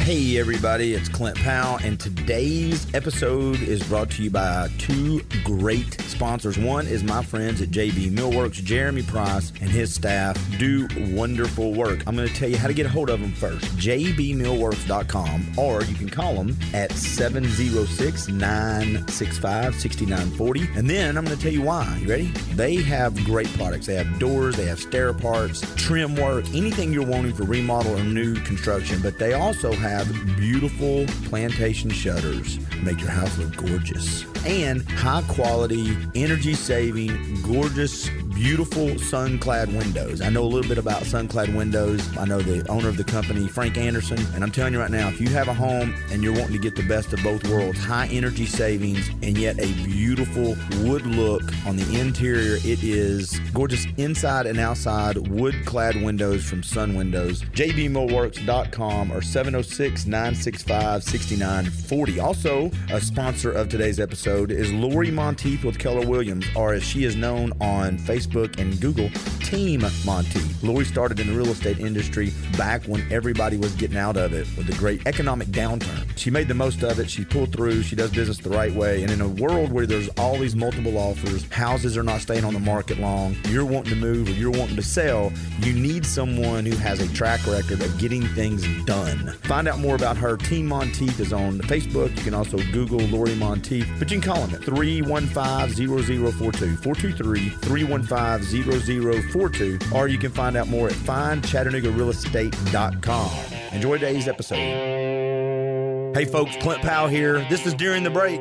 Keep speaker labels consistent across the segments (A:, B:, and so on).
A: Hey everybody, it's Clint Powell, and today's episode is brought to you by two great sponsors. One is my friends at JB Millworks. Jeremy Price and his staff do wonderful work. I'm going to tell you how to get a hold of them first. jbmillworks.com, or you can call them at 706-965-6940. And then I'm going to tell you why. You ready? They have great products. They have doors, they have stair parts, trim work, anything you're wanting for remodel or new construction. But they also have beautiful plantation shutters. Make your house look gorgeous. And high quality, energy saving, gorgeous, beautiful sun-clad windows. I know a little bit about sun-clad windows. I know the owner of the company, Frank Anderson, and I'm telling you right now, if you have a home and you're wanting to get the best of both worlds, high energy savings and yet a beautiful wood look on the interior, it is gorgeous inside and outside wood-clad windows from Sun Windows. jbmillworks.com or 706-965-6940. Also, a sponsor of today's episode is Lori Monteith with Keller Williams, or as she is known on Facebook and Google, Team Monteith. Lori started in the real estate industry back when everybody was getting out of it with the great economic downturn. She made the most of it. She pulled through. She does business the right way. And in a world where there's all these multiple offers, houses are not staying on the market long, you're wanting to move or you're wanting to sell, you need someone who has a track record of getting things done. Find out more about her. Team Monteith is on Facebook. You can also Google Lori Monteith, but you can call them at 315-0042, 423-315-0042, or you can find out more at findchattanoogarealestate.com. Enjoy today's episode. Hey folks, Clint Powell here. This is During the Break.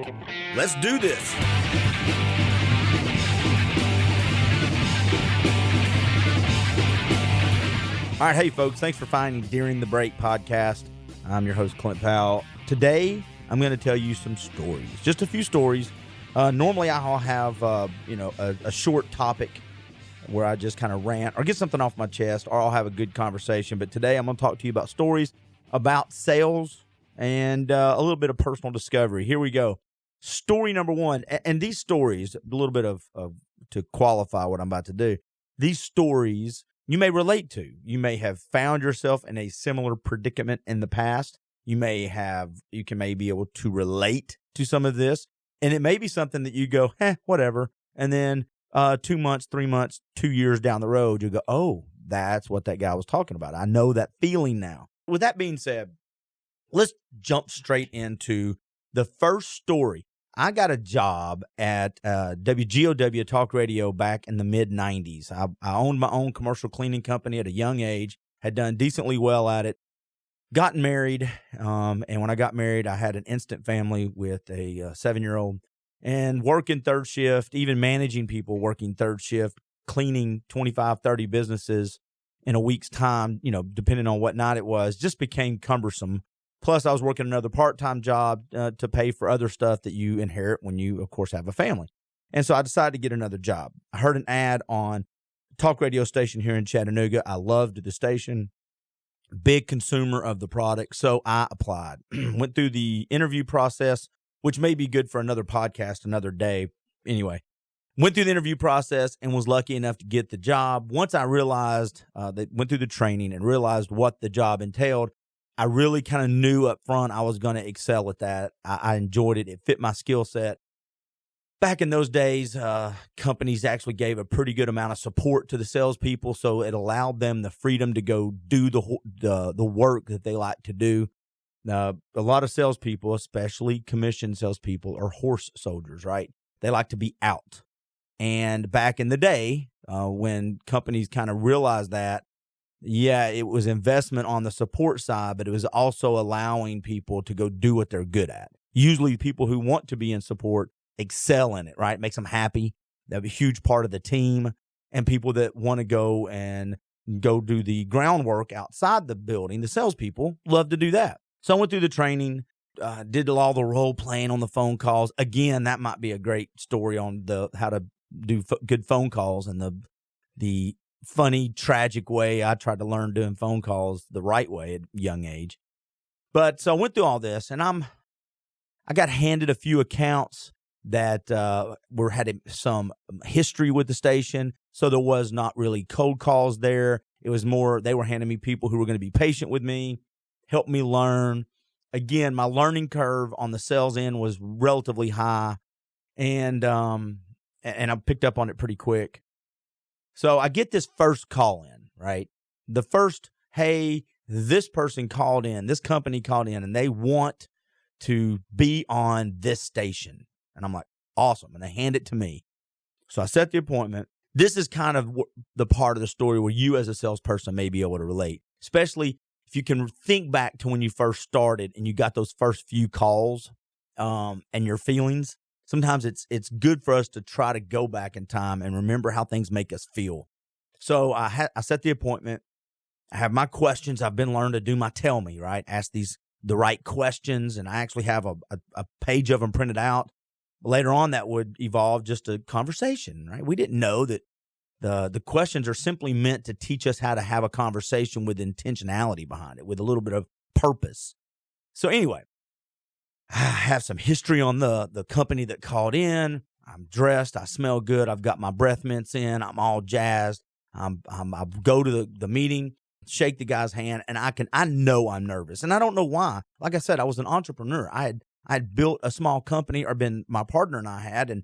A: Let's do this. All right, hey folks, thanks for finding During the Break podcast. I'm your host, Clint Powell. Today, I'm going to tell you some stories, just a few stories. Normally, I'll have a short topic where I just kind of rant or get something off my chest, or I'll have a good conversation. But today, I'm going to talk to you about stories about sales and a little bit of personal discovery. Here we go. Story number one, and these stories, a little bit of to qualify what I'm about to do. These stories you may relate to. You may have found yourself in a similar predicament in the past. You may be able to relate to some of this, and it may be something that you go, whatever. And then 2 months, 3 months, 2 years down the road, you go, oh, that's what that guy was talking about. I know that feeling now. With that being said, let's jump straight into the first story. I got a job at WGOW Talk Radio back in the mid-'90s. I owned my own commercial cleaning company at a young age, had done decently well at it, got married, and when I got married, I had an instant family with a 7-year-old, and working third shift, even managing people working third shift, cleaning 25, 30 businesses in a week's time, depending on what night it was, just became cumbersome. Plus, I was working another part-time job to pay for other stuff that you inherit when you, of course, have a family. And so I decided to get another job. I heard an ad on a talk radio station here in Chattanooga. I loved the station, big consumer of the product, so I applied. Went through the interview process, which may be good for another podcast another day. Anyway, went through the interview process and was lucky enough to get the job. Once I realized, went through the training and realized what the job entailed, I really kind of knew up front I was going to excel at that. I enjoyed it. It fit my skill set. Back in those days, companies actually gave a pretty good amount of support to the salespeople, so it allowed them the freedom to go do the work that they like to do. A lot of salespeople, especially commission salespeople, are horse soldiers, right? They like to be out. And back in the day, when companies kind of realized that, yeah, it was investment on the support side, but it was also allowing people to go do what they're good at. Usually people who want to be in support excel in it, right? Makes them happy. They're a huge part of the team. And people that want to go do the groundwork outside the building, the salespeople, love to do that. So I went through the training, did all the role playing on the phone calls. Again, that might be a great story on how to do good phone calls and the funny, tragic way I tried to learn doing phone calls the right way at a young age. But so I went through all this, and I got handed a few accounts that had some history with the station, so there was not really cold calls there. It was more they were handing me people who were going to be patient with me, help me learn, again, my learning curve on the sales end was relatively high, and I picked up on it pretty quick. So I get this first call in, right? The first, hey, this person called in, this company called in, and they want to be on this station. And I'm like, awesome. And they hand it to me. So I set the appointment. This is kind of the part of the story where you as a salesperson may be able to relate, especially if you can think back to when you first started and you got those first few calls and your feelings. Sometimes it's good for us to try to go back in time and remember how things make us feel. So I set the appointment. I have my questions. I've been learning to do my tell me, right? Ask the right questions, and I actually have a page of them printed out. Later on, that would evolve just a conversation, right? We didn't know that the questions are simply meant to teach us how to have a conversation with intentionality behind it, with a little bit of purpose. So anyway, I have some history on the company that called in. I'm dressed. I smell good. I've got my breath mints in. I'm all jazzed. I go to the meeting, shake the guy's hand, and I know I'm nervous, and I don't know why. Like I said, I was an entrepreneur. I had built a small company, or been my partner and I had, and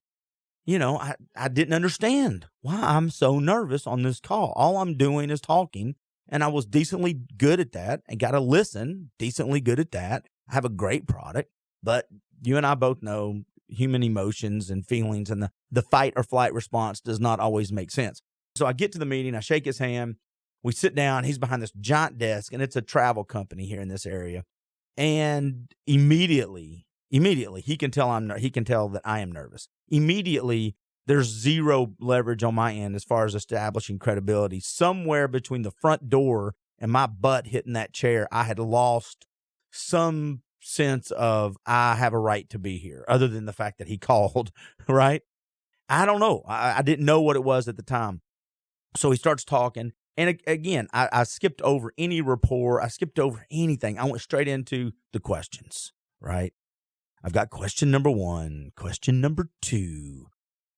A: I didn't understand why I'm so nervous on this call. All I'm doing is talking, and I was decently good at that, and got to listen, decently good at that. I have a great product, but you and I both know human emotions and feelings, and the fight or flight response does not always make sense. So I get to the meeting, I shake his hand, we sit down, he's behind this giant desk, and it's a travel company here in this area. And immediately he can tell that I am nervous. Immediately, there's zero leverage on my end as far as establishing credibility. Somewhere between the front door and my butt hitting that chair, I had lost some sense of I have a right to be here, other than the fact that he called, right? I don't know. I didn't know what it was at the time. So he starts talking. And again, I skipped over any rapport. I skipped over anything. I went straight into the questions, right? I've got question number 1, question number 2,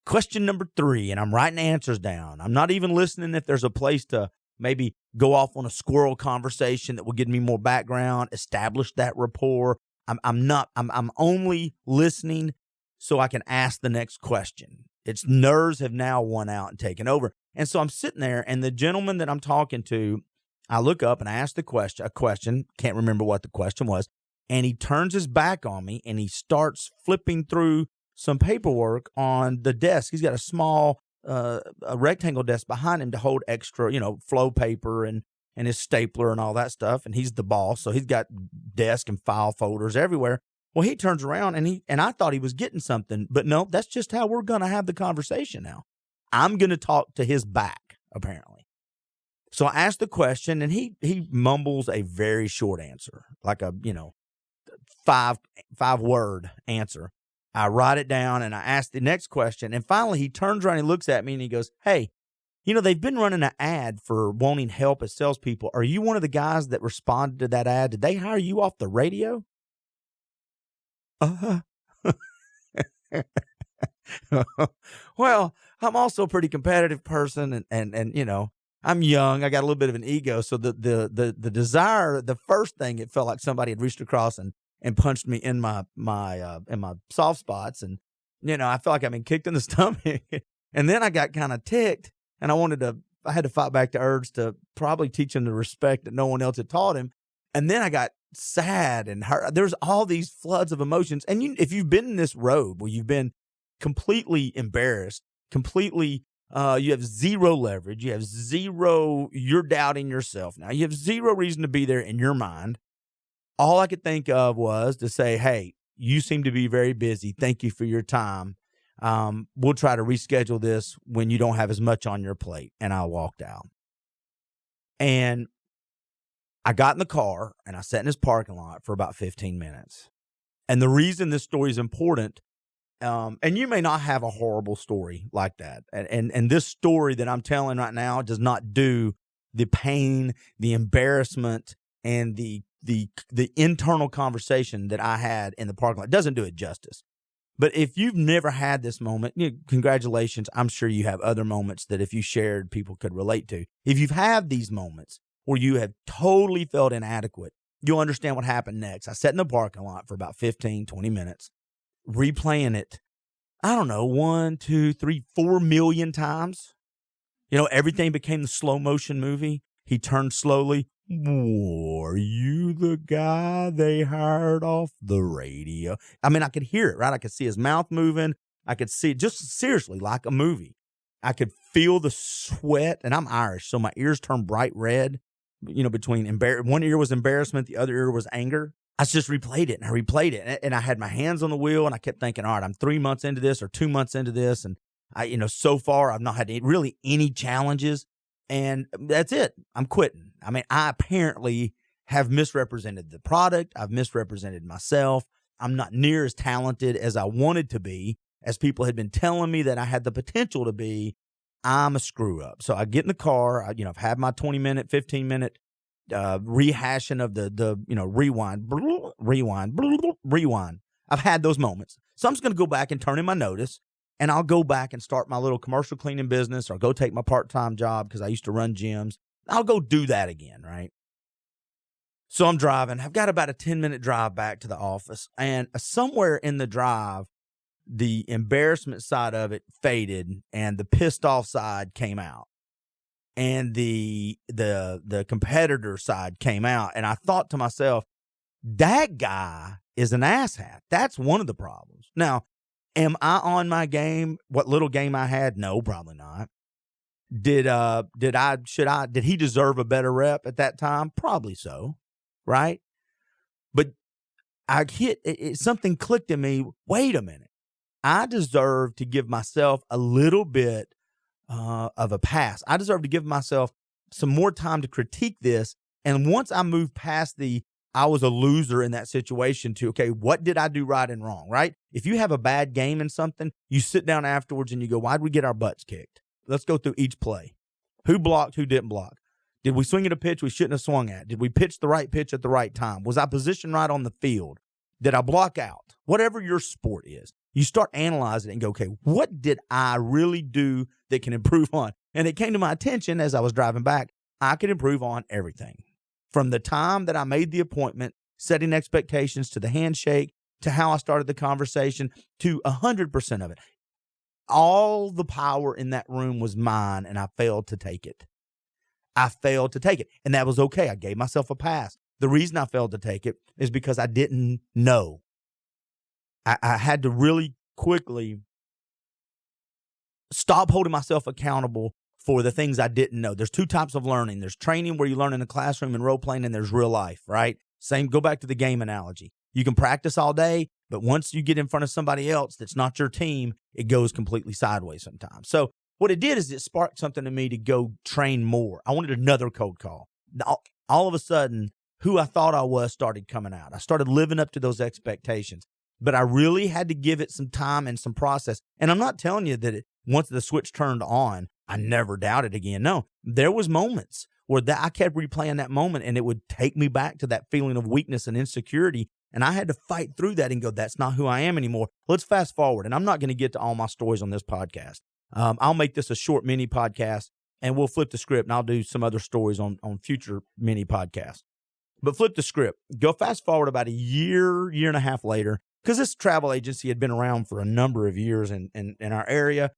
A: question number 3, and I'm writing answers down. I'm not even listening if there's a place to maybe go off on a squirrel conversation that will give me more background, establish that rapport. I'm only listening so I can ask the next question. Its nerves have now won out and taken over. And so I'm sitting there, and the gentleman that I'm talking to, I look up and I ask a question, can't remember what the question was, and he turns his back on me and he starts flipping through some paperwork on the desk. He's got a small a rectangle desk behind him to hold extra, flow paper and his stapler and all that stuff. And he's the boss, so he's got desk and file folders everywhere. Well, he turns around and I thought he was getting something, but no, that's just how we're going to have the conversation now. I'm going to talk to his back, apparently. So I asked the question, and he mumbles a very short answer, like a, 5-word answer. I write it down, and I ask the next question, and finally he turns around and he looks at me and he goes, "Hey, they've been running an ad for wanting help as salespeople. Are you one of the guys that responded to that ad? Did they hire you off the radio?" Well, I'm also a pretty competitive person, and I'm young. I got a little bit of an ego, so the desire, the first thing, it felt like somebody had reached across and punched me in my soft spots, and I felt like I'd been kicked in the stomach. And then I got kind of ticked, and I had to fight back the urge to probably teach him the respect that no one else had taught him. And then I got sad and hurt. There's all these floods of emotions. And if you've been in this road where you've been completely embarrassed, completely, you have zero leverage, you're doubting yourself now. You have zero reason to be there in your mind. All I could think of was to say, "Hey, you seem to be very busy. Thank you for your time. We'll try to reschedule this when you don't have as much on your plate." And I walked out. And I got in the car and I sat in his parking lot for about 15 minutes. And the reason this story is important, and you may not have a horrible story like that. And this story that I'm telling right now does not do the pain, the embarrassment, and the internal conversation that I had in the parking lot. It doesn't do it justice. But if you've never had this moment, congratulations. I'm sure you have other moments that if you shared, people could relate to. If you've had these moments where you have totally felt inadequate, you'll understand what happened next. I sat in the parking lot for about 15, 20 minutes, replaying it, I don't know, 1, 2, 3, 4 million times. Everything became the slow motion movie. He turned slowly. Are you the guy they hired off the radio? I mean, I could hear it, right? I could see his mouth moving. I could see it just seriously like a movie. I could feel the sweat, and I'm Irish, so my ears turned bright red, between one ear was embarrassment, the other ear was anger. I just replayed it, and I replayed it, and I had my hands on the wheel, and I kept thinking, all right, I'm 3 months into this or 2 months into this, and so far I've not had really any challenges, and that's it. I'm quitting. I mean, I apparently have misrepresented the product. I've misrepresented myself. I'm not near as talented as I wanted to be, as people had been telling me that I had the potential to be. I'm a screw up. So I get in the car. I've had my 20-minute, 15-minute rehashing of the rewind. I've had those moments. So I'm just going to go back and turn in my notice, and I'll go back and start my little commercial cleaning business, or go take my part-time job because I used to run gyms. I'll go do that again, right? So I'm driving. I've got about a 10-minute drive back to the office, and somewhere in the drive, the embarrassment side of it faded, and the pissed off side came out, and the competitor side came out. And I thought to myself, that guy is an asshat. That's one of the problems. Now, am I on my game? What little game I had? No, probably not. Did he deserve a better rep at that time? Probably so, right? But something clicked in me. Wait a minute. I deserve to give myself a little bit of a pass. I deserve to give myself some more time to critique this. And once I move past I was a loser in that situation to, okay, what did I do right and wrong, right? If you have a bad game in something, you sit down afterwards and you go, why'd we get our butts kicked? Let's go through each play. Who blocked, who didn't block? Did we swing at a pitch we shouldn't have swung at? Did we pitch the right pitch at the right time? Was I positioned right on the field? Did I block out? Whatever your sport is, you start analyzing it and go, okay, what did I really do that can improve on? And it came to my attention as I was driving back, I could improve on everything. From the time that I made the appointment, setting expectations, to the handshake, to how I started the conversation, to 100% of it. All the power in that room was mine, and I failed to take it. And that was okay. I gave myself a pass. The reason I failed to take it is because I didn't know. I had to really quickly stop holding myself accountable for the things I didn't know. There's two types of learning. There's training where you learn in the classroom and role playing, and there's real life, right? Go back to the game analogy. You can practice all day, but once you get in front of somebody else that's not your team, it goes completely sideways sometimes. So what it did is it sparked something in me to go train more. I wanted another cold call. All of a sudden, who I thought I was started coming out. I started living up to those expectations. But I really had to give it some time and some process. And I'm not telling you that once the switch turned on, I never doubted again. No, there was moments where I kept replaying that moment, and it would take me back to that feeling of weakness and insecurity. And I had to fight through that and go, that's not who I am anymore. Let's fast forward. And I'm not going to get to all my stories on this podcast. I'll make this a short mini podcast, and we'll flip the script, and I'll do some other stories on future mini podcasts. But flip the script. Go fast forward about a year and a half later, because this travel agency had been around for a number of years in our area.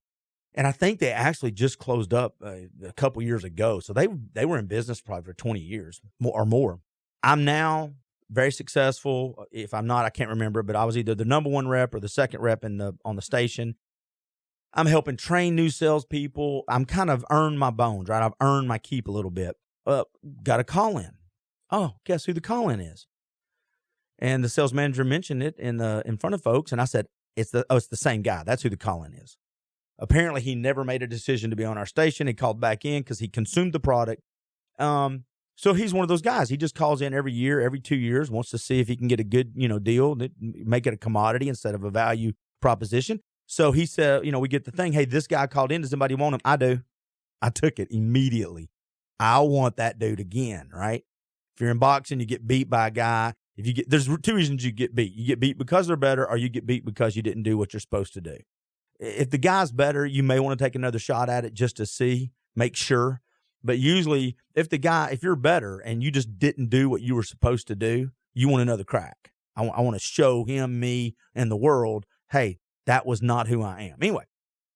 A: And I think they actually just closed up a couple years ago. So they were in business probably for 20 years or more. I'm now very successful. If I'm not, I can't remember, but I was either the number one rep or the second rep on the station. I'm helping train new salespeople. I'm kind of earned my bones, right? I've earned my keep a little bit. Got a call in. Oh, guess who the call in is? And the sales manager mentioned it in front of folks, and I said, it's the same guy. That's who the call in is. Apparently, he never made a decision to be on our station. He called back in because he consumed the product. So he's one of those guys. He just calls in every year, every 2 years, wants to see if he can get a good, deal, make it a commodity instead of a value proposition. So he said, we get the thing. Hey, this guy called in. Does anybody want him? I do. I took it immediately. I want that dude again, right? If you're in boxing, you get beat by a guy. There's two reasons you get beat. You get beat because they're better, or you get beat because you didn't do what you're supposed to do. If the guy's better, you may want to take another shot at it just to see, make sure. But usually if you're better and you just didn't do what you were supposed to do, you want another crack. I want to show him, me, and the world, hey, that was not who I am. Anyway,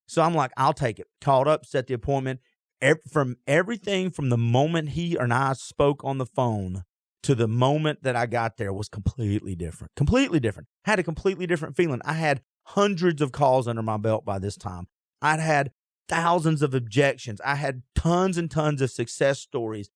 A: so I'm like, I'll take it. Called up, set the appointment. From everything from the moment he and I spoke on the phone to the moment that I got there was completely different. Completely different. Had a completely different feeling. I had hundreds of calls under my belt by this time. I'd had thousands of objections. I had tons and tons of success stories.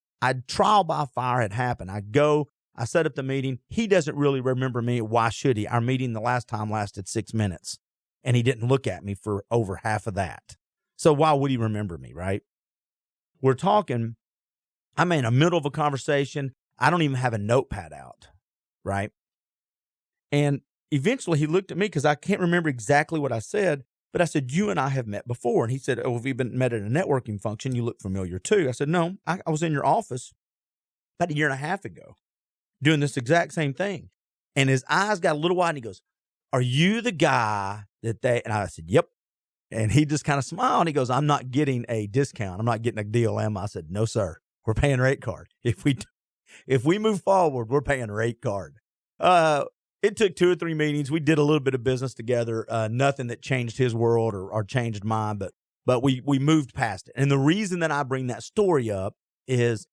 A: Trial by fire had happened. I set up the meeting. He doesn't really remember me. Why should he? Our meeting the last time lasted 6 minutes, and he didn't look at me for over half of that. So why would he remember me, right? We're talking. I'm in the middle of a conversation. I don't even have a notepad out, right? And eventually he looked at me because I can't remember exactly what I said, but I said, you and I have met before. And he said, oh, have you met at a networking function? You look familiar too. I said, no, I was in your office about a year and a half ago doing this exact same thing. And his eyes got a little wide and he goes, are you the guy that they, and I said, yep. And he just kind of smiled and he goes, I'm not getting a discount. I'm not getting a deal, am I? I said, no, sir. We're paying rate card. If we move forward, we're paying rate card. It took 2 or 3 meetings. We did a little bit of business together. Nothing that changed his world or changed mine, but we moved past it. And the reason that I bring that story up is,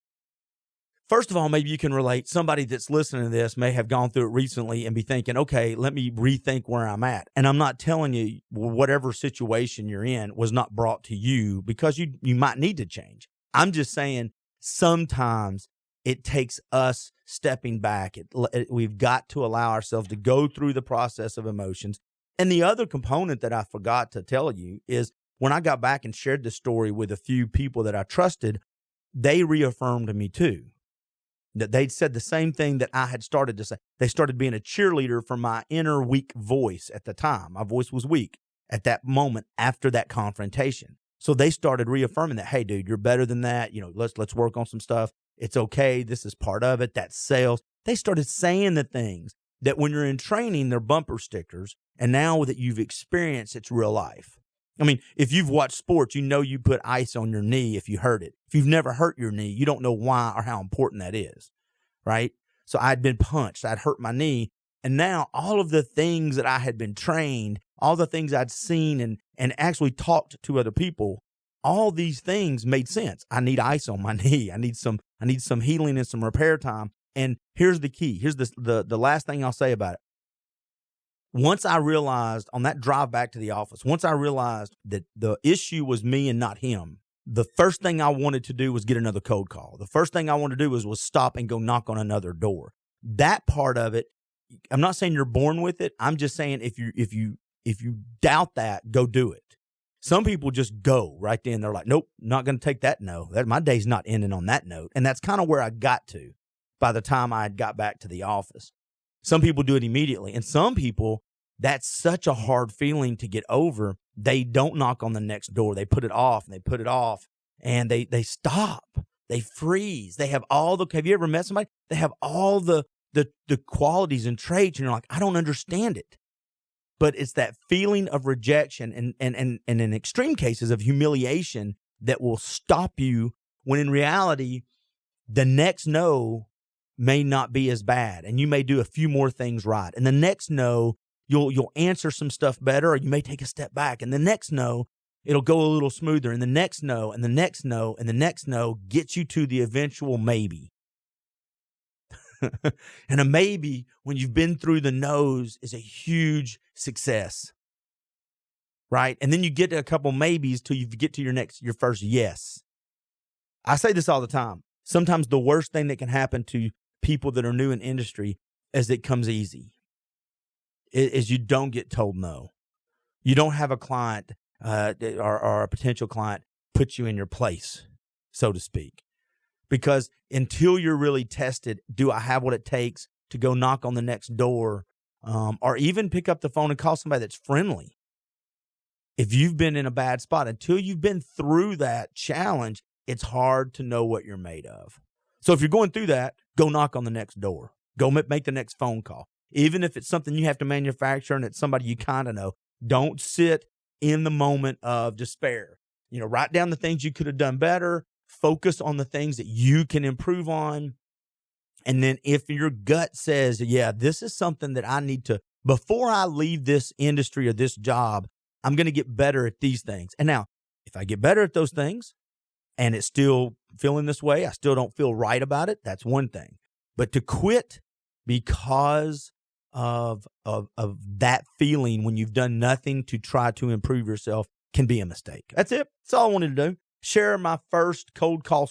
A: first of all, maybe you can relate. Somebody that's listening to this may have gone through it recently and be thinking, okay, let me rethink where I'm at. And I'm not telling you whatever situation you're in was not brought to you because you might need to change. I'm just saying sometimes it takes us stepping back. We've got to allow ourselves to go through the process of emotions. And the other component that I forgot to tell you is when I got back and shared this story with a few people that I trusted, they reaffirmed me too. That they'd said the same thing that I had started to say. They started being a cheerleader for my inner weak voice at the time. My voice was weak at that moment after that confrontation. So they started reaffirming that, hey, dude, you're better than that. Let's work on some stuff. It's okay. This is part of it. That's sales. They started saying the things that when you're in training, they're bumper stickers. And now that you've experienced, it's real life. I mean, if you've watched sports, you put ice on your knee if you hurt it. If you've never hurt your knee, you don't know why or how important that is, right? So I'd been punched. I'd hurt my knee. And now all of the things that I had been trained, all the things I'd seen and actually talked to other people, all these things made sense. I need ice on my knee. I need some healing and some repair time. And here's the key. Here's the last thing I'll say about it. Once I realized on that drive back to the office, once I realized that the issue was me and not him, the first thing I wanted to do was get another cold call. The first thing I wanted to do was stop and go knock on another door. That part of it, I'm not saying you're born with it. I'm just saying if you doubt that, go do it. Some people just go right then. They're like, nope, not going to take that no. My day's not ending on that note. And that's kind of where I got to by the time I had got back to the office. Some people do it immediately. And some people, that's such a hard feeling to get over. They don't knock on the next door. They put it off and they put it off and they stop. They freeze. They have have you ever met somebody? They have all the qualities and traits and you're like, I don't understand it. But it's that feeling of rejection and in extreme cases of humiliation that will stop you when in reality, the next no may not be as bad and you may do a few more things right. And the next no, you'll answer some stuff better or you may take a step back. And the next no, it'll go a little smoother. And the next no, and the next no, and the next no gets you to the eventual maybe. And a maybe, when you've been through the no's, is a huge success, right? And then you get to a couple maybes till you get to your first yes. I say this all the time. Sometimes the worst thing that can happen to people that are new in industry is it comes easy. Is you don't get told no. You don't have a client or a potential client put you in your place, so to speak. Because until you're really tested, do I have what it takes to go knock on the next door or even pick up the phone and call somebody that's friendly? If you've been in a bad spot, until you've been through that challenge, it's hard to know what you're made of. So if you're going through that, go knock on the next door. Go make the next phone call. Even if it's something you have to manufacture and it's somebody you kind of know, don't sit in the moment of despair. Write down the things you could have done better. focus on the things that you can improve on. And then if your gut says, yeah, this is something that I need to, before I leave this industry or this job, I'm going to get better at these things. And now, if I get better at those things and it's still feeling this way, I still don't feel right about it, that's one thing. But to quit because of that feeling when you've done nothing to try to improve yourself can be a mistake. That's it. That's all I wanted to do. Share my first cold call